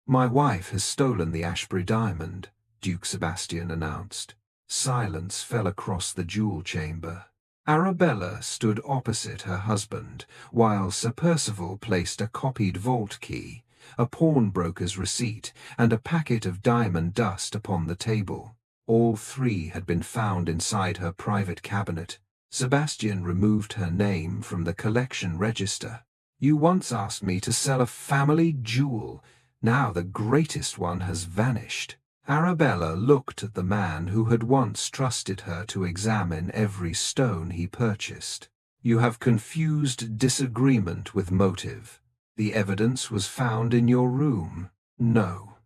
"My wife has stolen the Ashbury Diamond," Duke Sebastian announced. Silence fell across the jewel chamber. Arabella stood opposite her husband, while Sir Percival placed a copied vault key, a pawnbroker's receipt, and a packet of diamond dust upon the table. All three had been found inside her private cabinet. Sebastian removed her name from the collection register. "You once asked me to sell a family jewel. Now the greatest one has vanished." Arabella looked at the man who had once trusted her to examine every stone he purchased. "You have confused disagreement with motive. The evidence was found in your room." "No.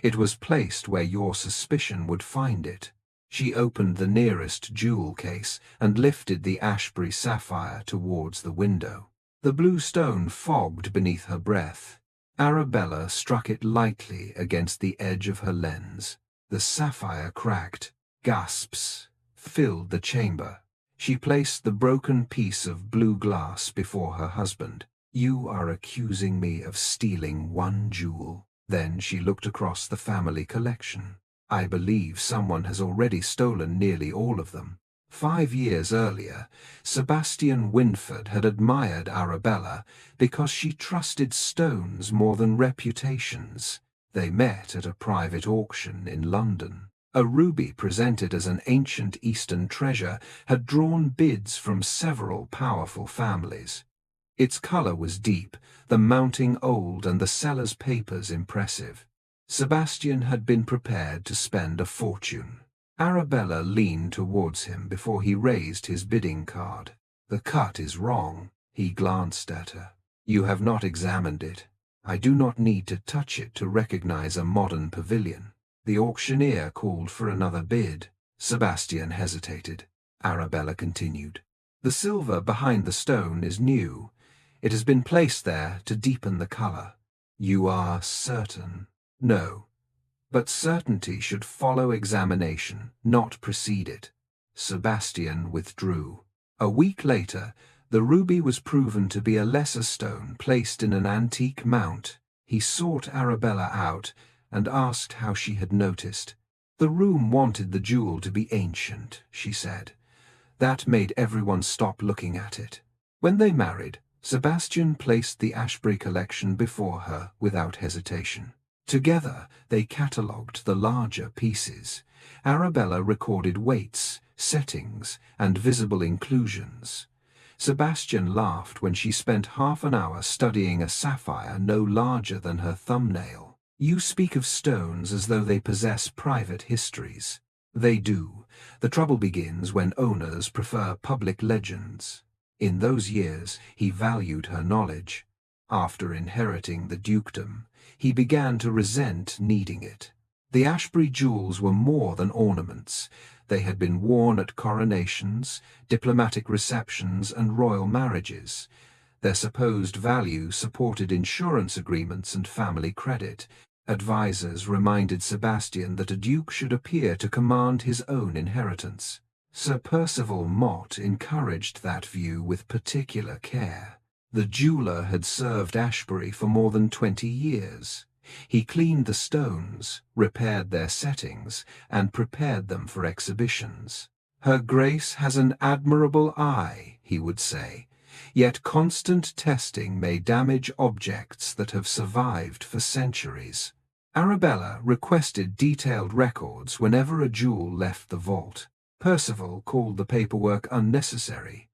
It was placed where your suspicion would find it." She opened the nearest jewel case and lifted the Ashbury sapphire towards the window. The blue stone fogged beneath her breath. Arabella struck it lightly against the edge of her lens. The sapphire cracked. Gasps filled the chamber. She placed the broken piece of blue glass before her husband. "You are accusing me of stealing one jewel." Then she looked across the family collection. "I believe someone has already stolen nearly all of them." 5 years earlier, Sebastian Wynford had admired Arabella because she trusted stones more than reputations. They met at a private auction in London. A ruby presented as an ancient Eastern treasure had drawn bids from several powerful families. Its color was deep, the mounting old, and the seller's papers impressive. Sebastian had been prepared to spend a fortune. Arabella leaned towards him before he raised his bidding card. "The cut is wrong." He glanced at her. "You have not examined it. I do not need to touch it to recognize a modern pavilion." The auctioneer called for another bid. Sebastian hesitated. Arabella continued. "The silver behind the stone is new. It has been placed there to deepen the color." "You are certain?" "No. But certainty should follow examination, not precede it." Sebastian withdrew. A week later, the ruby was proven to be a lesser stone placed in an antique mount. He sought Arabella out and asked how she had noticed. "The room wanted the jewel to be ancient," she said. "That made everyone stop looking at it." When they married, Sebastian placed the Ashbury collection before her without hesitation. Together, they catalogued the larger pieces. Arabella recorded weights, settings, and visible inclusions. Sebastian laughed when she spent half an hour studying a sapphire no larger than her thumbnail. "You speak of stones as though they possess private histories." They do. The trouble begins when owners prefer public legends. In those years, he valued her knowledge. After inheriting the dukedom, he began to resent needing it. The Ashbury jewels were more than ornaments. They had been worn at coronations, diplomatic receptions, and royal marriages. Their supposed value supported insurance agreements and family credit. Advisors reminded Sebastian that a duke should appear to command his own inheritance. Sir Percival Mott encouraged that view with particular care. The jeweler had served Ashbury for more than 20 years. He cleaned the stones, repaired their settings, and prepared them for exhibitions. "Her Grace has an admirable eye," he would say, "yet constant testing may damage objects that have survived for centuries." Arabella requested detailed records whenever a jewel left the vault. Percival called the paperwork unnecessary.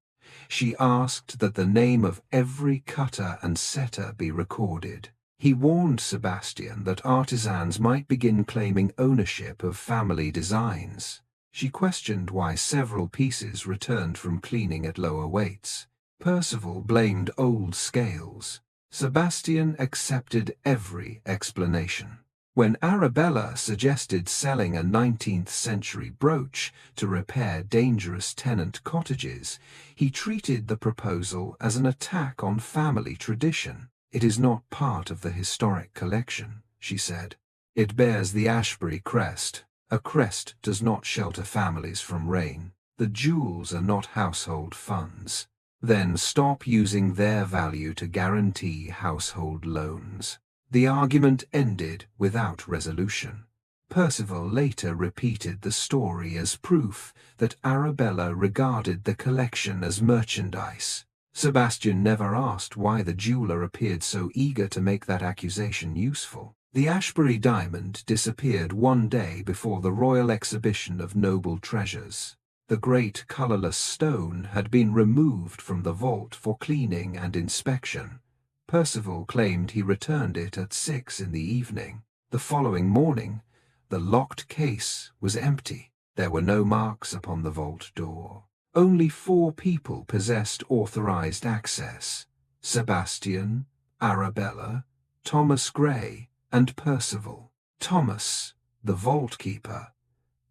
She asked that the name of every cutter and setter be recorded. He warned Sebastian that artisans might begin claiming ownership of family designs. She questioned why several pieces returned from cleaning at lower weights. Percival blamed old scales. Sebastian accepted every explanation. When Arabella suggested selling a 19th-century brooch to repair dangerous tenant cottages, he treated the proposal as an attack on family tradition. "It is not part of the historic collection," she said. "It bears the Ashbury crest. A crest does not shelter families from rain. The jewels are not household funds." "Then stop using their value to guarantee household loans." The argument ended without resolution. Percival later repeated the story as proof that Arabella regarded the collection as merchandise. Sebastian never asked why the jeweler appeared so eager to make that accusation useful. The Ashbury Diamond disappeared one day before the royal exhibition of noble treasures. The great colorless stone had been removed from the vault for cleaning and inspection. Percival claimed he returned it at 6 in the evening. The following morning, the locked case was empty. There were no marks upon the vault door. Only 4 people possessed authorized access: Sebastian, Arabella, Thomas Gray, and Percival. Thomas, the vault keeper,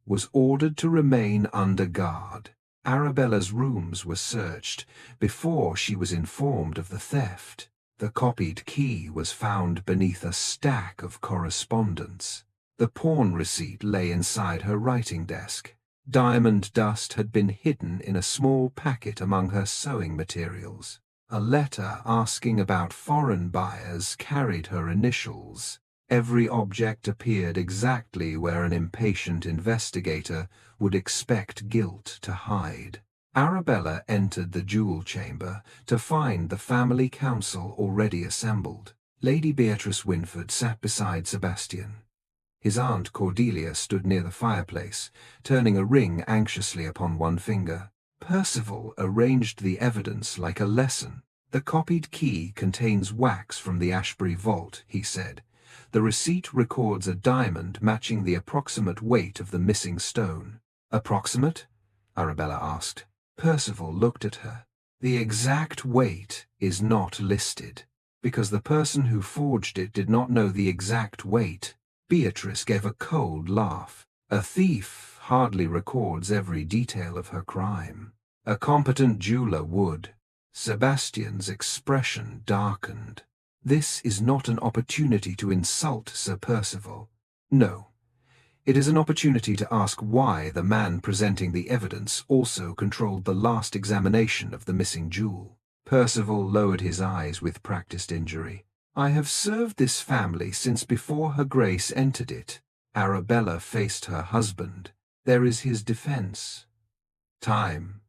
was ordered to remain under guard. Arabella's rooms were searched before she was informed of the theft. The copied key was found beneath a stack of correspondence. The pawn receipt lay inside her writing desk. Diamond dust had been hidden in a small packet among her sewing materials. A letter asking about foreign buyers carried her initials. Every object appeared exactly where an impatient investigator would expect guilt to hide. Arabella entered the jewel chamber to find the family council already assembled. Lady Beatrice Wynford sat beside Sebastian. His aunt Cordelia stood near the fireplace, turning a ring anxiously upon one finger. Percival arranged the evidence like a lesson. "The copied key contains wax from the Ashbury vault," he said. "The receipt records a diamond matching the approximate weight of the missing stone." "Approximate?" Arabella asked. Percival looked at her. "The exact weight is not listed, because the person who forged it did not know the exact weight." Beatrice gave a cold laugh. "A thief hardly records every detail of her crime. A competent jeweler would." Sebastian's expression darkened. "This is not an opportunity to insult Sir Percival. No. It is an opportunity to ask why the man presenting the evidence also controlled the last examination of the missing jewel." Percival lowered his eyes with practiced injury. "I have served this family since before Her Grace entered it." Arabella faced her husband. "There is his defense. Time,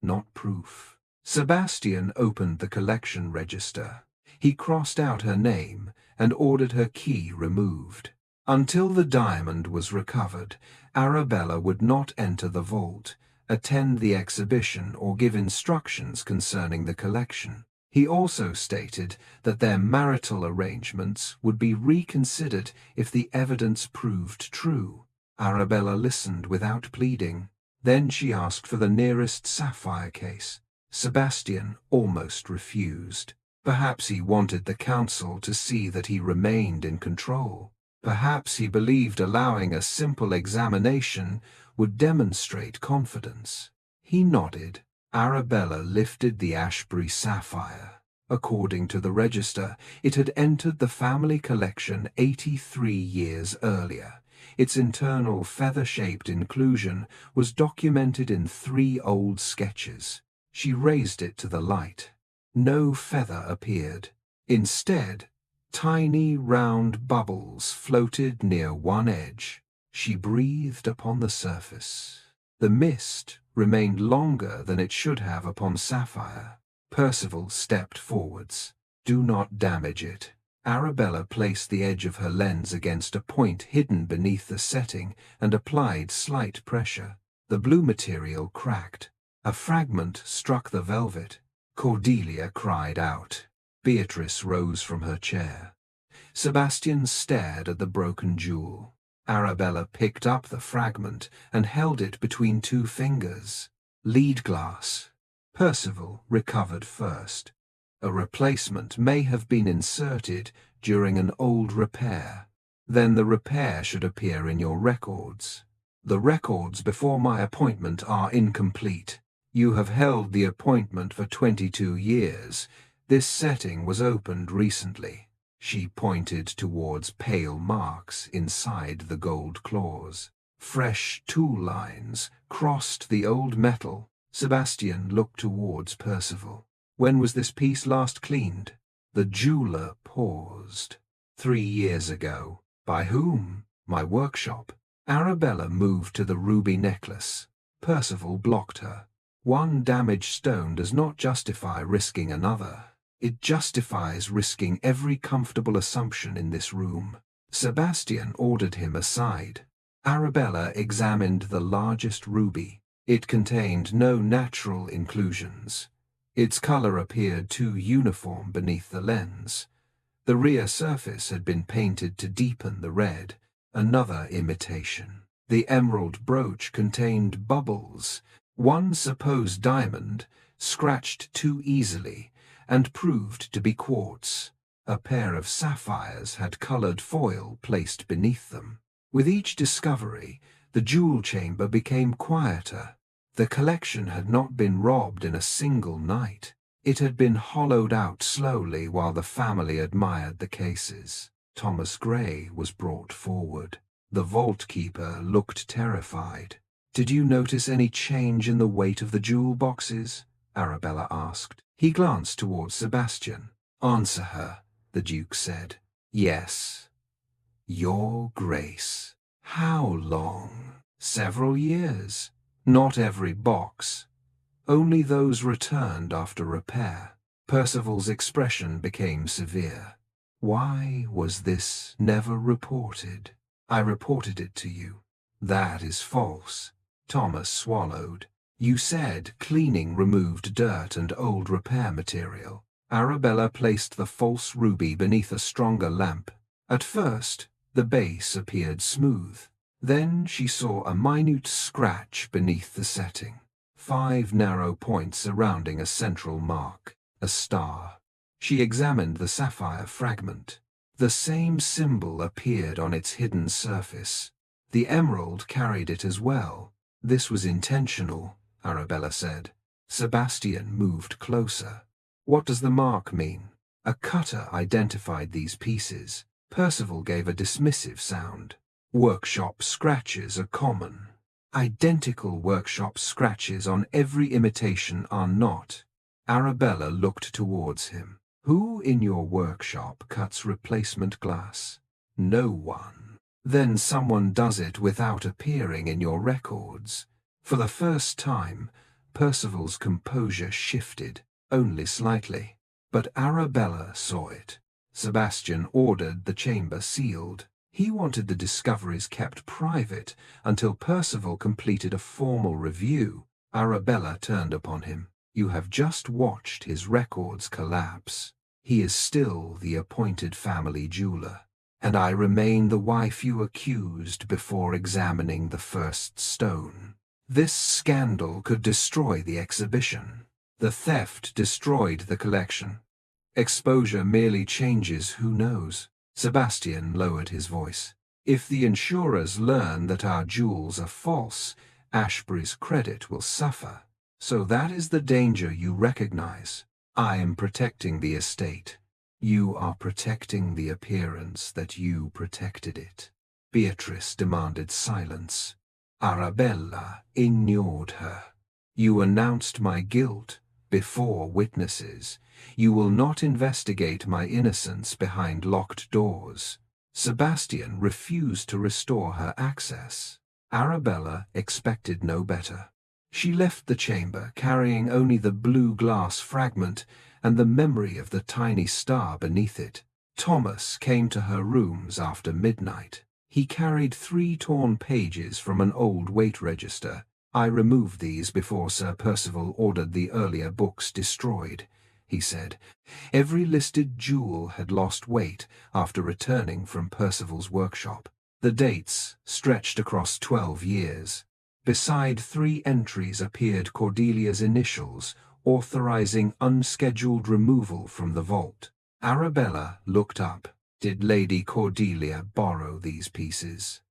not proof." Sebastian opened the collection register. He crossed out her name and ordered her key removed. Until the diamond was recovered, Arabella would not enter the vault, attend the exhibition, or give instructions concerning the collection. He also stated that their marital arrangements would be reconsidered if the evidence proved true. Arabella listened without pleading. Then she asked for the nearest sapphire case. Sebastian almost refused. Perhaps he wanted the council to see that he remained in control. Perhaps he believed allowing a simple examination would demonstrate confidence. He nodded. Arabella lifted the Ashbury sapphire. According to the register, it had entered the family collection 83 years earlier. Its internal feather-shaped inclusion was documented in 3 old sketches. She raised it to the light. No feather appeared. Instead, tiny round bubbles floated near one edge. She breathed upon the surface. The mist remained longer than it should have upon sapphire. Percival stepped forwards. "Do not damage it." Arabella placed the edge of her lens against a point hidden beneath the setting and applied slight pressure. The blue material cracked. A fragment struck the velvet. Cordelia cried out. Beatrice rose from her chair. Sebastian stared at the broken jewel. Arabella picked up the fragment and held it between 2 fingers. "Lead glass." Percival recovered first. "A replacement may have been inserted during an old repair. Then the repair should appear in your records. The records before my appointment are incomplete. You have held the appointment for 22 years. This setting was opened recently." She pointed towards pale marks inside the gold claws. Fresh tool lines crossed the old metal. Sebastian looked towards Percival. "When was this piece last cleaned?" The jeweler paused. 3 years ago. By whom? My workshop. Arabella moved to the ruby necklace. Percival blocked her. One damaged stone does not justify risking another. It justifies risking every comfortable assumption in this room. Sebastian ordered him aside. Arabella examined the largest ruby. It contained no natural inclusions. Its color appeared too uniform beneath the lens. The rear surface had been painted to deepen the red. Another imitation. The emerald brooch contained bubbles. One supposed diamond, scratched too easily, and proved to be quartz. A pair of sapphires had colored foil placed beneath them. With each discovery, the jewel chamber became quieter. The collection had not been robbed in a single night. It had been hollowed out slowly while the family admired the cases. Thomas Gray was brought forward. The vault keeper looked terrified. "Did you notice any change in the weight of the jewel boxes?" Arabella asked. He glanced towards Sebastian. "Answer her," the Duke said. "Yes, Your Grace." "How long?" "Several years. Not every box. Only those returned after repair." Percival's expression became severe. "Why was this never reported?" "I reported it to you." "That is false." Thomas swallowed. "You said cleaning removed dirt and old repair material." Arabella placed the false ruby beneath a stronger lamp. At first, the base appeared smooth. Then she saw a minute scratch beneath the setting. 5 narrow points surrounding a central mark, a star. She examined the sapphire fragment. The same symbol appeared on its hidden surface. The emerald carried it as well. "This was intentional," Arabella said. Sebastian moved closer. "What does the mark mean?" A cutter identified these pieces. Percival gave a dismissive sound. "Workshop scratches are common." "Identical workshop scratches on every imitation are not." Arabella looked towards him. "Who in your workshop cuts replacement glass?" "No one." "Then someone does it without appearing in your records." For the first time, Percival's composure shifted, only slightly. But Arabella saw it. Sebastian ordered the chamber sealed. He wanted the discoveries kept private until Percival completed a formal review. Arabella turned upon him. "You have just watched his records collapse. He is still the appointed family jeweler, and I remain the wife you accused before examining the first stone. This scandal could destroy the exhibition. The theft destroyed the collection. Exposure merely changes who knows." Sebastian lowered his voice. "If the insurers learn that our jewels are false, Ashbury's credit will suffer. So that is the danger you recognize. I am protecting the estate. You are protecting the appearance that you protected it." Beatrice demanded silence. Arabella ignored her. "You announced my guilt before witnesses. You will not investigate my innocence behind locked doors." Sebastian refused to restore her access. Arabella expected no better. She left the chamber carrying only the blue glass fragment and the memory of the tiny star beneath it. Thomas came to her rooms after midnight. He carried 3 torn pages from an old weight register. "I removed these before Sir Percival ordered the earlier books destroyed," he said. Every listed jewel had lost weight after returning from Percival's workshop. The dates stretched across 12 years. Beside 3 entries appeared Cordelia's initials, authorizing unscheduled removal from the vault. Arabella looked up. "Did Lady Cordelia borrow these pieces?"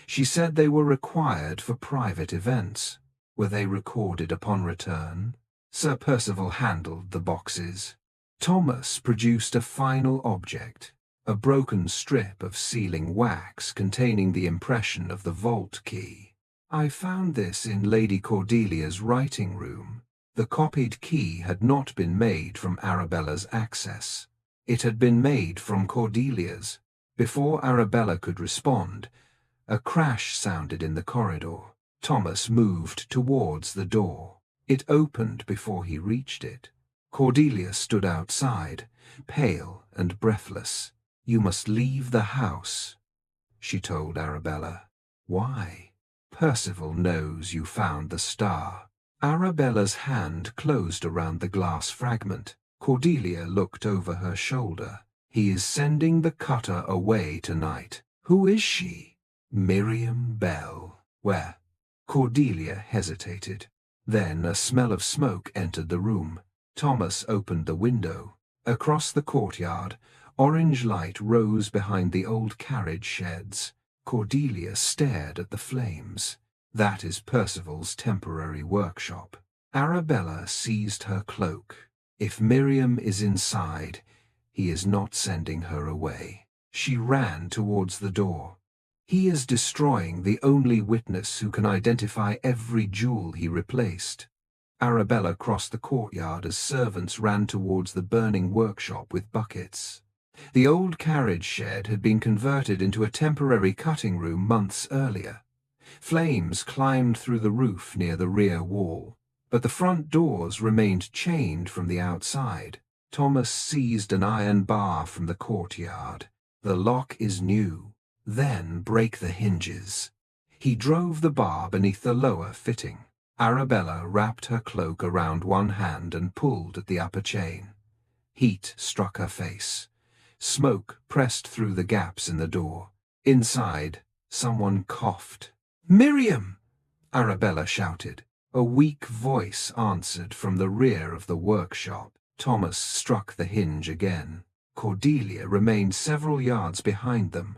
"She said they were required for private events." "Were they recorded upon return?" Sir Percival handled the boxes. Thomas produced a final object, a broken strip of sealing wax containing the impression of the vault key. "I found this in Lady Cordelia's writing room." The copied key had not been made from Arabella's access. It had been made from Cordelia's. Before Arabella could respond, a crash sounded in the corridor. Thomas moved towards the door. It opened before he reached it. Cordelia stood outside, pale and breathless. "You must leave the house," she told Arabella. "Why?" "Percival knows you found the star." Arabella's hand closed around the glass fragment. Cordelia looked over her shoulder. "He is sending the cutter away tonight." "Who is she?" "Miriam Bell." "Where?" Cordelia hesitated. Then a smell of smoke entered the room. Thomas opened the window. Across the courtyard, orange light rose behind the old carriage sheds. Cordelia stared at the flames. "That is Percival's temporary workshop." Arabella seized her cloak. "If Miriam is inside, he is not sending her away." She ran towards the door. "He is destroying the only witness who can identify every jewel he replaced." Arabella crossed the courtyard as servants ran towards the burning workshop with buckets. The old carriage shed had been converted into a temporary cutting room months earlier. Flames climbed through the roof near the rear wall, but the front doors remained chained from the outside. Thomas seized an iron bar from the courtyard. "The lock is new. Then break the hinges." He drove the bar beneath the lower fitting. Arabella wrapped her cloak around one hand and pulled at the upper chain. Heat struck her face. Smoke pressed through the gaps in the door. Inside, someone coughed. "Miriam!" Arabella shouted. A weak voice answered from the rear of the workshop. Thomas struck the hinge again. Cordelia remained several yards behind them,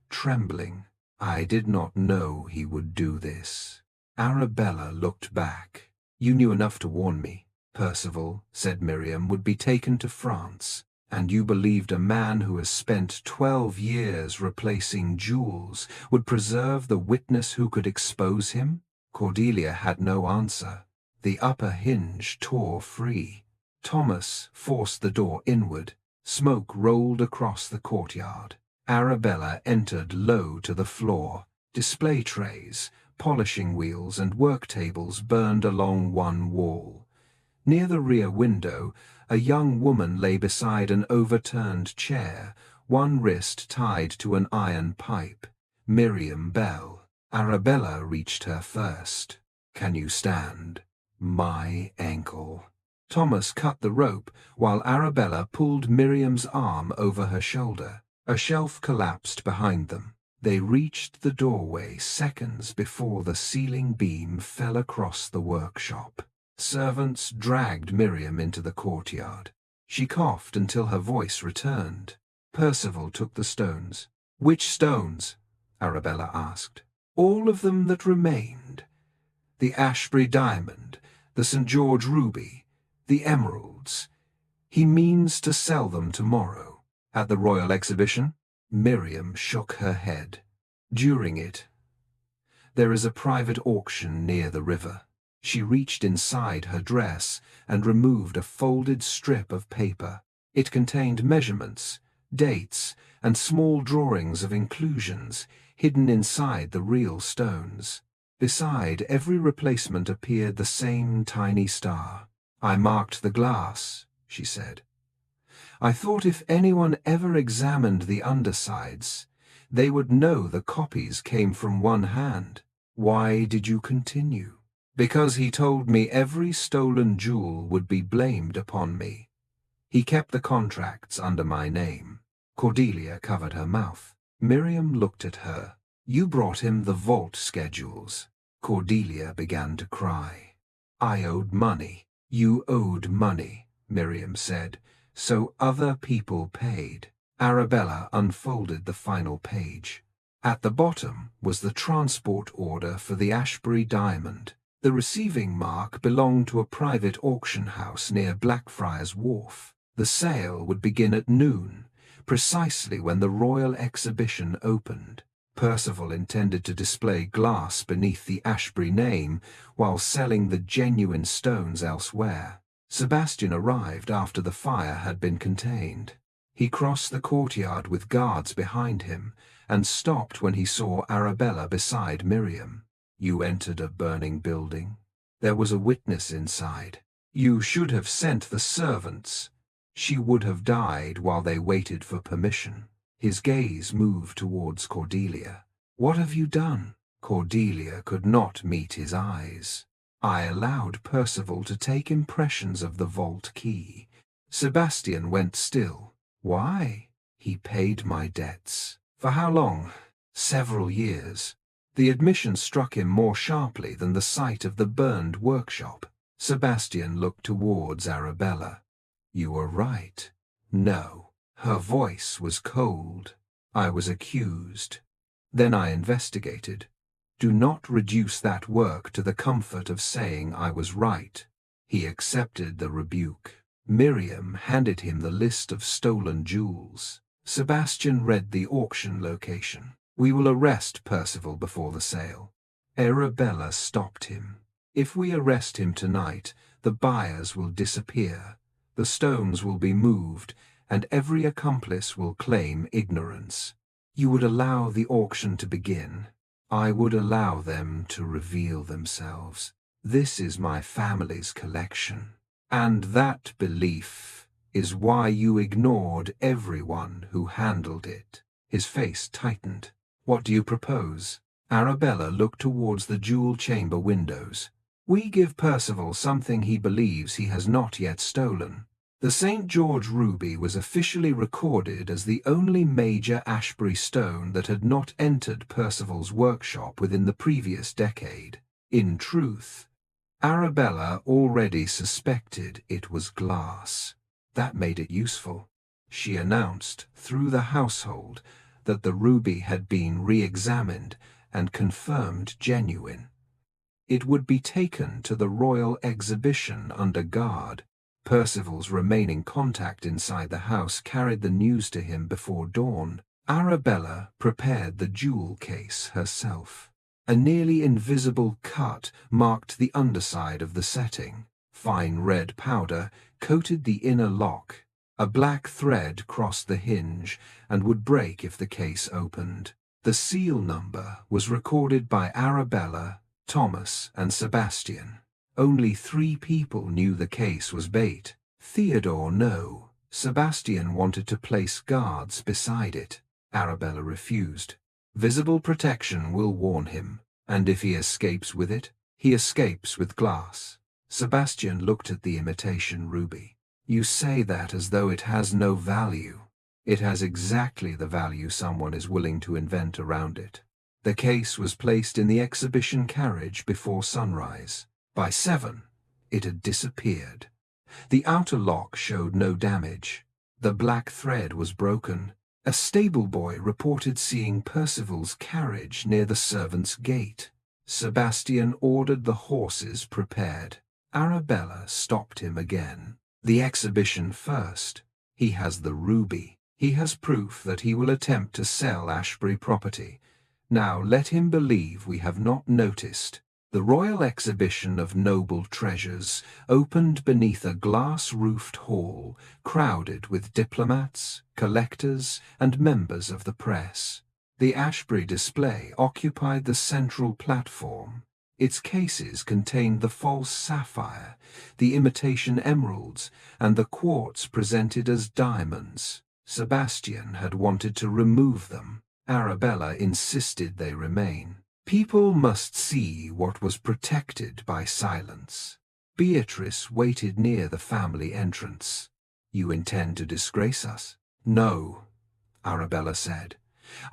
trembling. "I did not know he would do this." Arabella looked back. "You knew enough to warn me. Percival," said Miriam, "would be taken to France. And you believed a man who has spent 12 years replacing jewels would preserve the witness who could expose him?" Cordelia had no answer. The upper hinge tore free. Thomas forced the door inward. Smoke rolled across the courtyard. Arabella entered low to the floor. Display trays, polishing wheels, and work tables burned along one wall. Near the rear window, a young woman lay beside an overturned chair, one wrist tied to an iron pipe. Miriam Bell. Arabella reached her first. "Can you stand?" "My ankle." Thomas cut the rope while Arabella pulled Miriam's arm over her shoulder. A shelf collapsed behind them. They reached the doorway seconds before the ceiling beam fell across the workshop. Servants dragged Miriam into the courtyard. She coughed until her voice returned. Percival took the stones. "Which stones?" Arabella asked. "All of them that remained. The Ashbury Diamond, the St. George Ruby, the emeralds. He means to sell them tomorrow. At the Royal Exhibition?" Miriam shook her head. "During it. There is a private auction near the river." She reached inside her dress and removed a folded strip of paper. It contained measurements, dates, and small drawings of inclusions hidden inside the real stones. Beside every replacement appeared the same tiny star. "I marked the glass," she said. "I thought if anyone ever examined the undersides, they would know the copies came from one hand." "Why did you continue?" "Because he told me every stolen jewel would be blamed upon me. He kept the contracts under my name." Cordelia covered her mouth. Miriam looked at her. "You brought him the vault schedules." Cordelia began to cry. "I owed money." "You owed money," Miriam said, "so other people paid." Arabella unfolded the final page. At the bottom was the transport order for the Ashbury Diamond. The receiving mark belonged to a private auction house near Blackfriars Wharf. The sale would begin at noon, precisely when the Royal Exhibition opened. Percival intended to display glass beneath the Ashbury name while selling the genuine stones elsewhere. Sebastian arrived after the fire had been contained. He crossed the courtyard with guards behind him and stopped when he saw Arabella beside Miriam. You entered a burning building. There was a witness inside. You should have sent the servants. She would have died while they waited for permission. His gaze moved towards Cordelia. What have you done? Cordelia could not meet his eyes. I allowed Percival to take impressions of the vault key. Sebastian went still. Why? He paid my debts. For how long? Several years. The admission struck him more sharply than the sight of the burned workshop. Sebastian looked towards Arabella. You were right. No. Her voice was cold. I was accused. Then I investigated. Do not reduce that work to the comfort of saying I was right. He accepted the rebuke. Miriam handed him the list of stolen jewels. Sebastian read the auction location. We will arrest Percival before the sale. Arabella stopped him. If we arrest him tonight, the buyers will disappear. The stones will be moved, and every accomplice will claim ignorance. You would allow the auction to begin. I would allow them to reveal themselves. This is my family's collection. And that belief is why you ignored everyone who handled it. His face tightened. What do you propose? Arabella looked towards the jewel chamber windows. We give Percival something he believes he has not yet stolen. The St. George ruby was officially recorded as the only major Ashbury stone that had not entered Percival's workshop within the previous decade. In truth, Arabella already suspected it was glass. That made it useful. She announced through the household that the ruby had been re-examined and confirmed genuine. It would be taken to the royal exhibition under guard. Percival's remaining contact inside the house carried the news to him before dawn. Arabella prepared the jewel case herself. A nearly invisible cut marked the underside of the setting. Fine red powder coated the inner lock. A black thread crossed the hinge and would break if the case opened. The seal number was recorded by Arabella, Thomas, and Sebastian. Only 3 people knew the case was bait. Theodore, no. Sebastian wanted to place guards beside it. Arabella refused. Visible protection will warn him, and if he escapes with it, he escapes with glass. Sebastian looked at the imitation ruby. You say that as though it has no value. It has exactly the value someone is willing to invent around it. The case was placed in the exhibition carriage before sunrise. By 7, it had disappeared. The outer lock showed no damage. The black thread was broken. A stable boy reported seeing Percival's carriage near the servants' gate. Sebastian ordered the horses prepared. Arabella stopped him again. The exhibition first. He has the ruby. He has proof that he will attempt to sell Ashbury property. Now let him believe we have not noticed. The royal exhibition of noble treasures opened beneath a glass-roofed hall crowded with diplomats, collectors, and members of the press. The Ashbury display occupied the central platform. Its cases contained the false sapphire, the imitation emeralds, and the quartz presented as diamonds. Sebastian had wanted to remove them. Arabella insisted they remain. People must see what was protected by silence. Beatrice waited near the family entrance. You intend to disgrace us? No, Arabella said.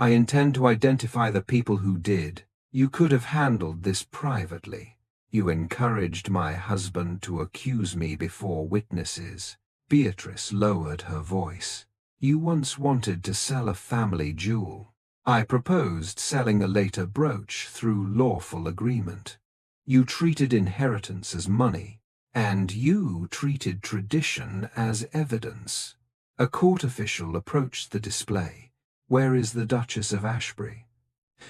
I intend to identify the people who did. You could have handled this privately. You encouraged my husband to accuse me before witnesses. Beatrice lowered her voice. You once wanted to sell a family jewel. I proposed selling a later brooch through lawful agreement. You treated inheritance as money, and you treated tradition as evidence. A court official approached the display. Where is the Duchess of Ashbury?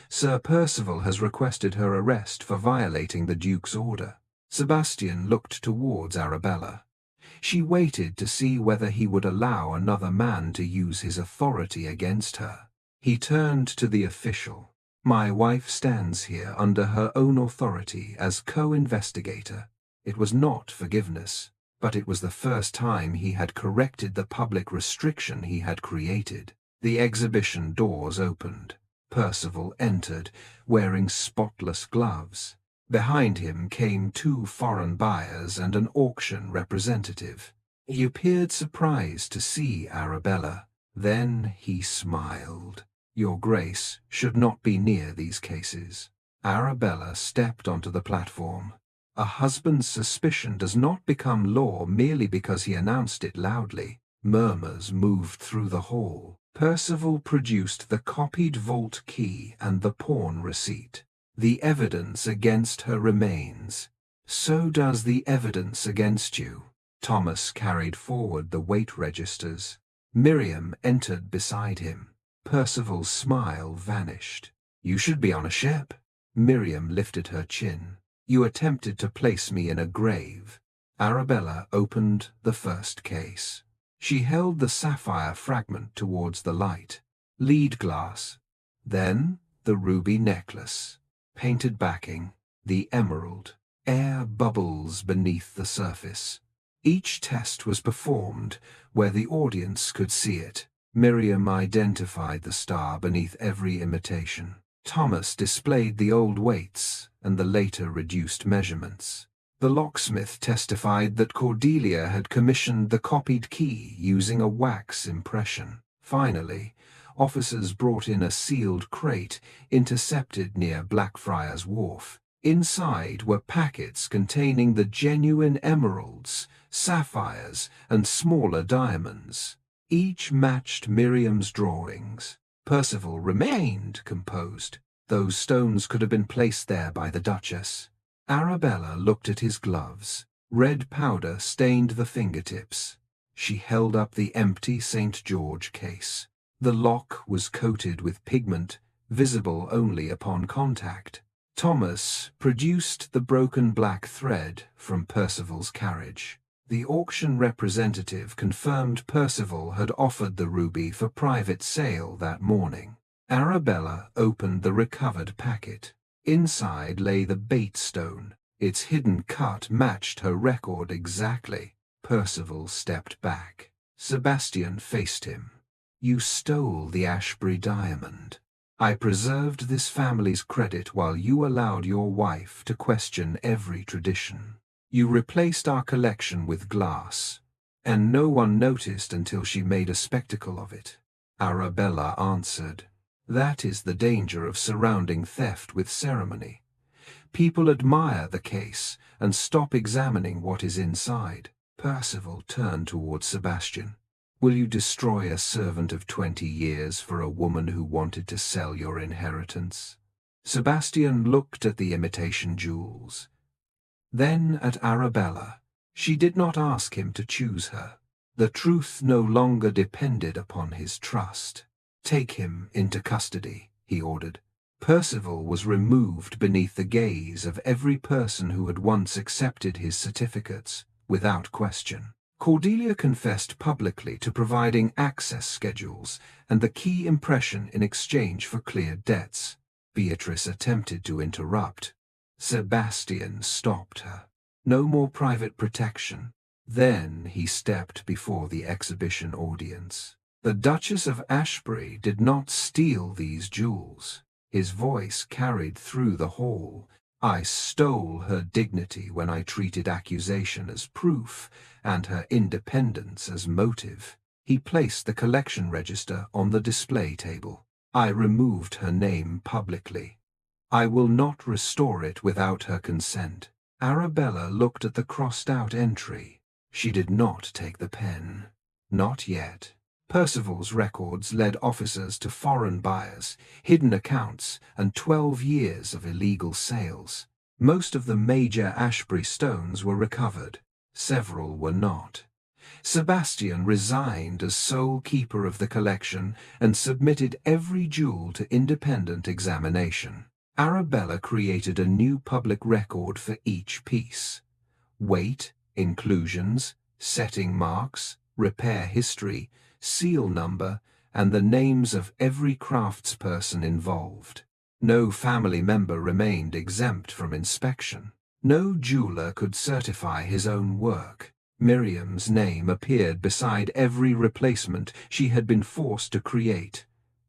Sir Percival has requested her arrest for violating the Duke's order. Sebastian looked towards Arabella. She waited to see whether he would allow another man to use his authority against her. He turned to the official. "My wife stands here under her own authority as co-investigator." It was not forgiveness, but it was the first time he had corrected the public restriction he had created. The exhibition doors opened. Percival entered, wearing spotless gloves. Behind him came 2 foreign buyers and an auction representative. He appeared surprised to see Arabella. Then he smiled. "Your Grace should not be near these cases." Arabella stepped onto the platform. A husband's suspicion does not become law merely because he announced it loudly. Murmurs moved through the hall. Percival produced the copied vault key and the pawn receipt. "The evidence against her remains. So does the evidence against you." Thomas carried forward the weight registers. Miriam entered beside him. Percival's smile vanished. "You should be on a ship." Miriam lifted her chin. "You attempted to place me in a grave." Arabella opened the first case. She held the sapphire fragment towards the light. "Lead glass." Then the ruby necklace. Painted backing. The emerald. Air bubbles beneath the surface. Each test was performed where the audience could see it. Miriam identified the star beneath every imitation. Thomas displayed the old weights and the later reduced measurements. The locksmith testified that Cordelia had commissioned the copied key using a wax impression. Finally, officers brought in a sealed crate intercepted near Blackfriars Wharf. Inside were packets containing the genuine emeralds, sapphires, and smaller diamonds. Each matched Miriam's drawings. Percival remained composed. Those stones could have been placed there by the Duchess. Arabella looked at his gloves. Red powder stained the fingertips. She held up the empty St. George case. The lock was coated with pigment, visible only upon contact. Thomas produced the broken black thread from Percival's carriage. The auction representative confirmed Percival had offered the ruby for private sale that morning. Arabella opened the recovered packet. Inside lay the bait stone. Its hidden cut matched her record exactly. Percival stepped back. Sebastian faced him. "You stole the Ashbury Diamond. I preserved this family's credit while you allowed your wife to question every tradition. You replaced our collection with glass, and no one noticed until she made a spectacle of it." Arabella answered, "That is the danger of surrounding theft with ceremony. People admire the case and stop examining what is inside." Percival turned towards Sebastian. "Will you destroy a servant of 20 years for a woman who wanted to sell your inheritance?" Sebastian looked at the imitation jewels, then at Arabella. She did not ask him to choose her. The truth no longer depended upon his trust. "Take him into custody," he ordered. Percival was removed beneath the gaze of every person who had once accepted his certificates, without question. Cordelia confessed publicly to providing access schedules and the key impression in exchange for cleared debts. Beatrice attempted to interrupt. Sebastian stopped her. "No more private protection." Then he stepped before the exhibition audience. "The Duchess of Ashbury did not steal these jewels." His voice carried through the hall. "I stole her dignity when I treated accusation as proof and her independence as motive." He placed the collection register on the display table. "I removed her name publicly. I will not restore it without her consent." Arabella looked at the crossed-out entry. She did not take the pen. Not yet. Percival's records led officers to foreign buyers, hidden accounts, and 12 years of illegal sales. Most of the major Ashbury stones were recovered. Several were not. Sebastian resigned as sole keeper of the collection and submitted every jewel to independent examination. Arabella created a new public record for each piece. Weight, inclusions, setting marks, repair history, seal number, and the names of every craftsperson involved. No family member remained exempt from inspection. No jeweler could certify his own work. Miriam's name appeared beside every replacement she had been forced to create,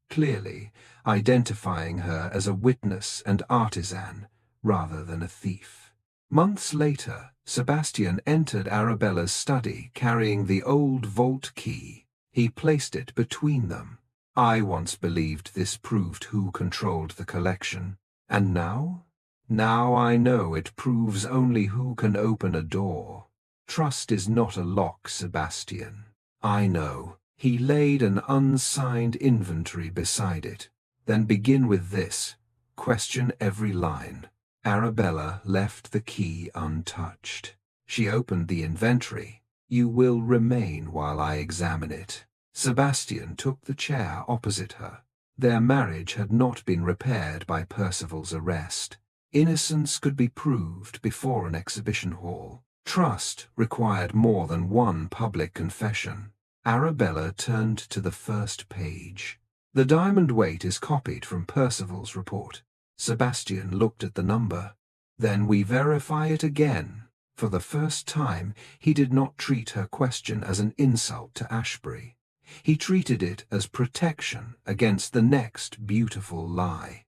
clearly identifying her as a witness and artisan rather than a thief. Months later, Sebastian entered Arabella's study carrying the old vault key. He placed it between them. I once believed this proved who controlled the collection. And now? Now I know it proves only who can open a door. Trust is not a lock, Sebastian. I know. He laid an unsigned inventory beside it. Then begin with this. Question every line. Arabella left the key untouched. She opened the inventory. You will remain while I examine it. Sebastian took the chair opposite her. Their marriage had not been repaired by Percival's arrest. Innocence could be proved before an exhibition hall. Trust required more than one public confession. Arabella turned to the first page. The diamond weight is copied from Percival's report. Sebastian looked at the number. Then we verify it again. For the first time, he did not treat her question as an insult to Ashbury. He treated it as protection against the next beautiful lie.